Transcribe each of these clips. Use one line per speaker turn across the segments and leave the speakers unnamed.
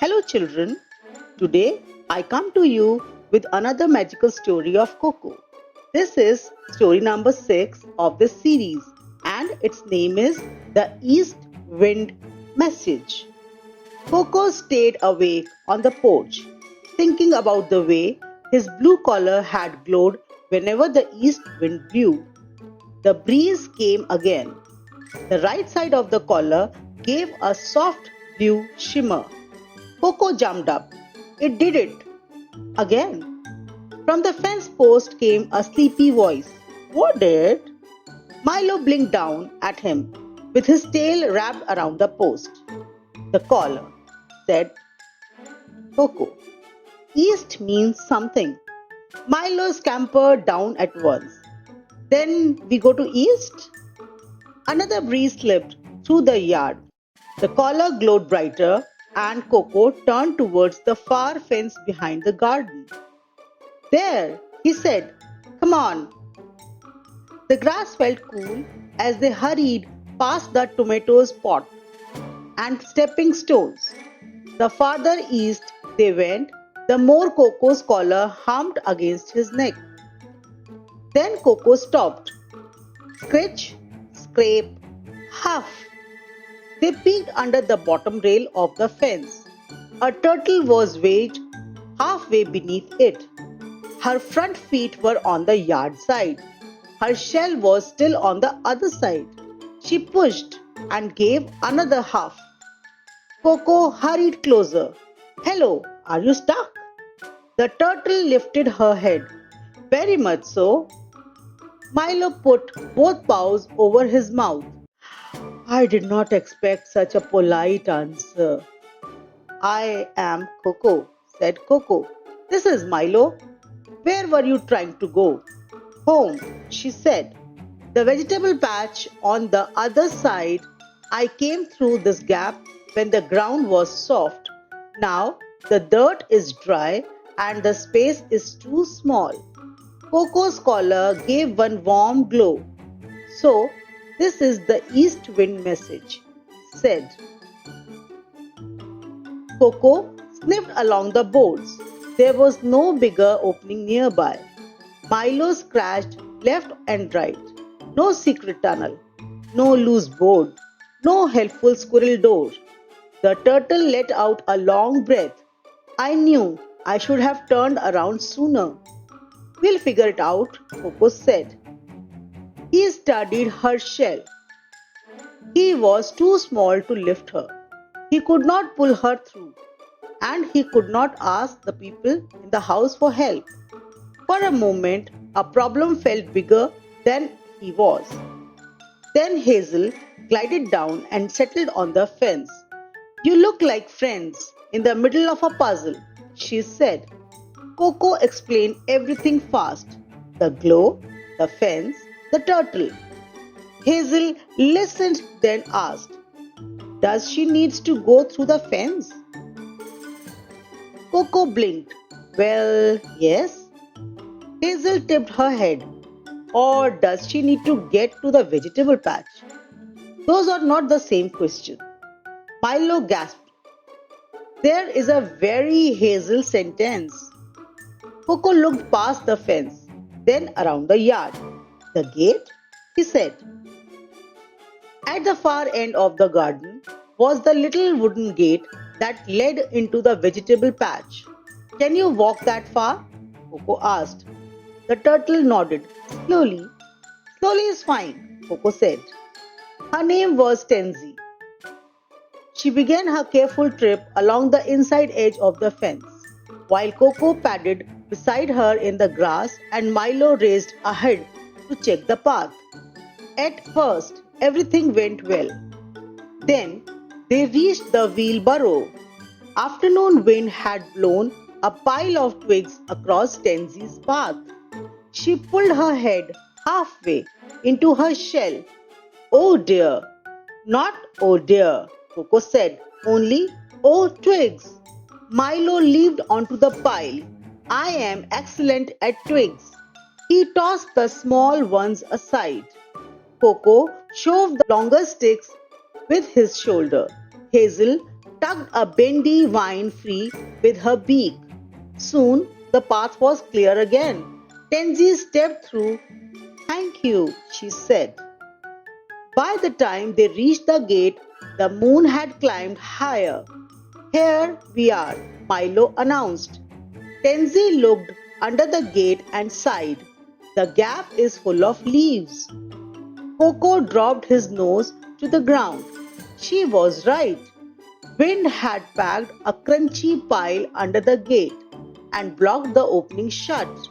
Hello children, today I come to you with another magical story of Coco. This is story number 6 of this series and its name is The East Wind Message. Coco stayed awake on the porch, thinking about the way his blue collar had glowed whenever the east wind blew. The breeze came again. The right side of the collar gave a soft blue shimmer. Coco jumped up. It did it. Again. From the fence post came a sleepy voice. What did? Milo blinked down at him with his tail wrapped around the post. The collar, said Coco. East means something. Milo scampered down at once. Then we go to east? Another breeze slipped through the yard. The collar glowed brighter and Coco turned towards the far fence behind the garden. There, he said, come on. The grass felt cool as they hurried past the tomatoes pot and stepping stones. The farther east they went, the more Coco's collar hummed against his neck. Then Coco stopped. Scritch, scrape, huff. They peeked under the bottom rail of the fence. A turtle was wedged halfway beneath it. Her front feet were on the yard side. Her shell was still on the other side. She pushed and gave another huff. Coco hurried closer. Hello, are you stuck? The turtle lifted her head. Very much so. Milo put both paws over his mouth. I did not expect such a polite answer. I am Coco, said Coco. This is Milo. Where were you trying to go? Home, she said. The vegetable patch on the other side. I came through this gap when the ground was soft. Now the dirt is dry and the space is too small. Coco's collar gave one warm glow. So, this is the east wind message, said. Coco sniffed along the boards. There was no bigger opening nearby. Milo scratched left and right. No secret tunnel. No loose board. No helpful squirrel door. The turtle let out a long breath. I knew I should have turned around sooner. We'll figure it out, Coco said. He studied her shell. He was too small to lift her. He could not pull her through. And he could not ask the people in the house for help. For a moment, a problem felt bigger than he was. Then Hazel glided down and settled on the fence. You look like friends in the middle of a puzzle, she said. Coco explained everything fast. The glow, the fence, the turtle. Hazel listened then asked, does she need to go through the fence? Coco blinked. Well, yes. Hazel tipped her head. Or does she need to get to the vegetable patch? Those are not the same question. Milo gasped. There is a very Hazel sentence. Coco looked past the fence, then around the yard. The gate? He said. At the far end of the garden was the little wooden gate that led into the vegetable patch. Can you walk that far? Coco asked. The turtle nodded. Slowly. Slowly is fine, Coco said. Her name was Tansy. She began her careful trip along the inside edge of the fence, while Coco padded beside her in the grass and Milo raced ahead to check the path. At first, everything went well. Then, they reached the wheelbarrow. Afternoon wind had blown a pile of twigs across Tansy's path. She pulled her head halfway into her shell. Oh dear! Not oh dear, Coco said. Only oh twigs. Milo leaped onto the pile. I am excellent at twigs. He tossed the small ones aside. Coco shoved the longer sticks with his shoulder. Hazel tugged a bendy vine free with her beak. Soon the path was clear again. Tansy stepped through. "Thank you," she said. By the time they reached the gate, the moon had climbed higher. "Here we are," Milo announced. Tansy looked under the gate and sighed. "The gap is full of leaves." Coco dropped his nose to the ground. She was right. Wind had packed a crunchy pile under the gate and blocked the opening shut.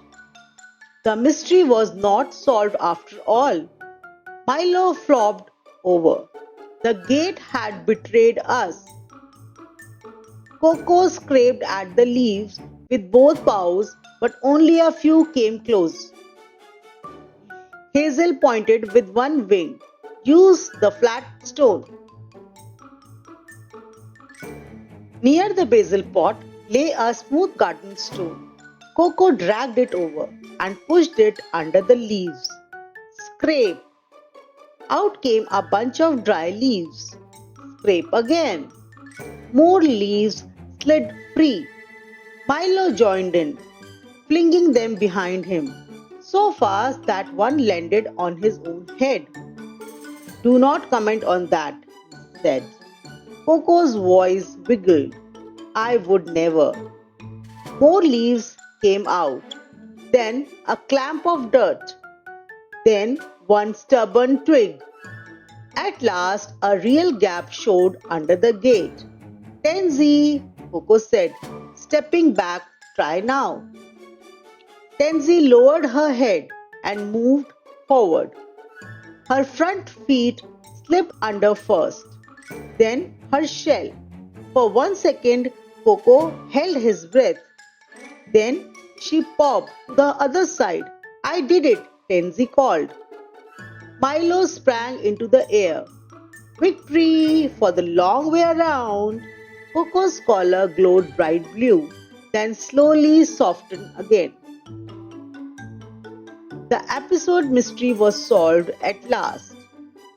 The mystery was not solved after all. Milo flopped over. The gate had betrayed us. Coco scraped at the leaves with both paws, but only a few came close. Hazel pointed with one wing. "Use the flat stone." Near the basil pot lay a smooth garden stone. Coco dragged it over and pushed it under the leaves. Scrape! Out came a bunch of dry leaves. Scrape again. More leaves slid free. Milo joined in, flinging them behind him, so fast that one landed on his own head. "Do not comment on that," he said. Coco's voice wiggled. "I would never." More leaves came out. Then a clump of dirt. Then one stubborn twig. At last, a real gap showed under the gate. "Tansy," Coco said, stepping back, "try now." Tansy lowered her head and moved forward. Her front feet slipped under first, then her shell. For 1 second, Coco held his breath. Then she popped to the other side. "I did it," Tansy called. Milo sprang into the air. "Victory for the long way around." Coco's collar glowed bright blue, then slowly softened again. The episode mystery was solved at last.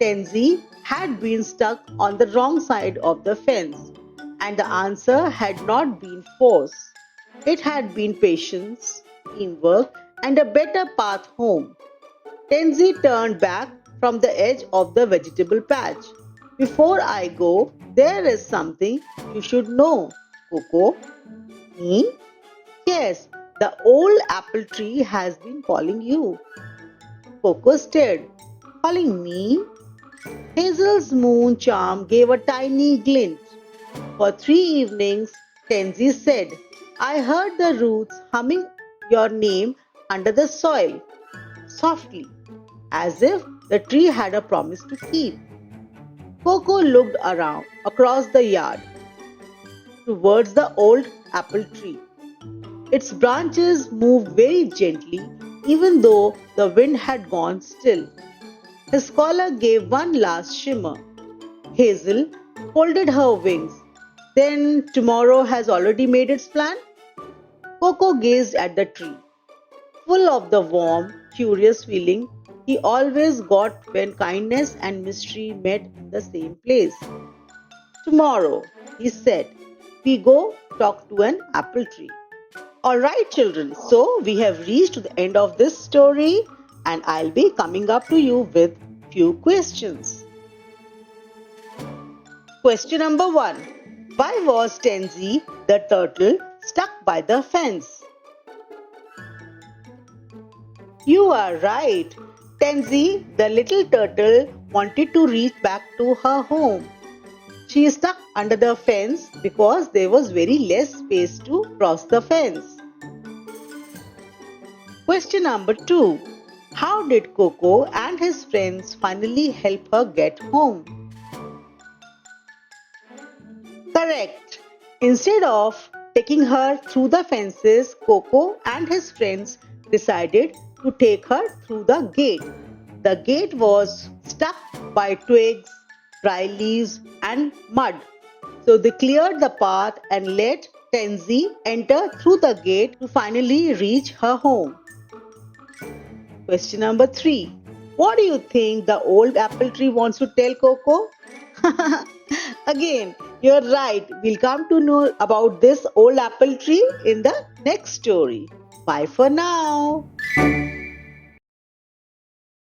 Tansy had been stuck on the wrong side of the fence, and the answer had not been force. It had been patience, teamwork, and a better path home. Tansy turned back from the edge of the vegetable patch. "Before I go, there is something you should know, Coco." "Me?" "Yes, the old apple tree has been calling you." Coco stared. "Calling me?" Hazel's moon charm gave a tiny glint. "For 3 evenings," Tansy said, "I heard the roots humming your name under the soil, softly, as if the tree had a promise to keep." Coco looked around across the yard towards the old apple tree. Its branches moved very gently, even though the wind had gone still. His collar gave one last shimmer. Hazel folded her wings. "Then tomorrow has already made its plan?" Coco gazed at the tree, full of the warm, curious feeling he always got when kindness and mystery met in the same place. "Tomorrow," he said, "we go talk to an apple tree." Alright children, so we have reached the end of this story and I'll be coming up to you with few questions. Question number 1. Why was Tansy the turtle stuck by the fence? You are right. Tansy, the little turtle, wanted to reach back to her home. She stuck under the fence because there was very less space to cross the fence. Question number 2. How did Coco and his friends finally help her get home? Correct. Instead of taking her through the fences, Coco and his friends decided to take her through the gate. The gate was stuck by twigs, dry leaves and mud. So they cleared the path and let Tansy enter through the gate to finally reach her home. Question number 3. What do you think the old apple tree wants to tell Coco? Again, You're right. We'll come to know about this old apple tree in the next story. Bye for now.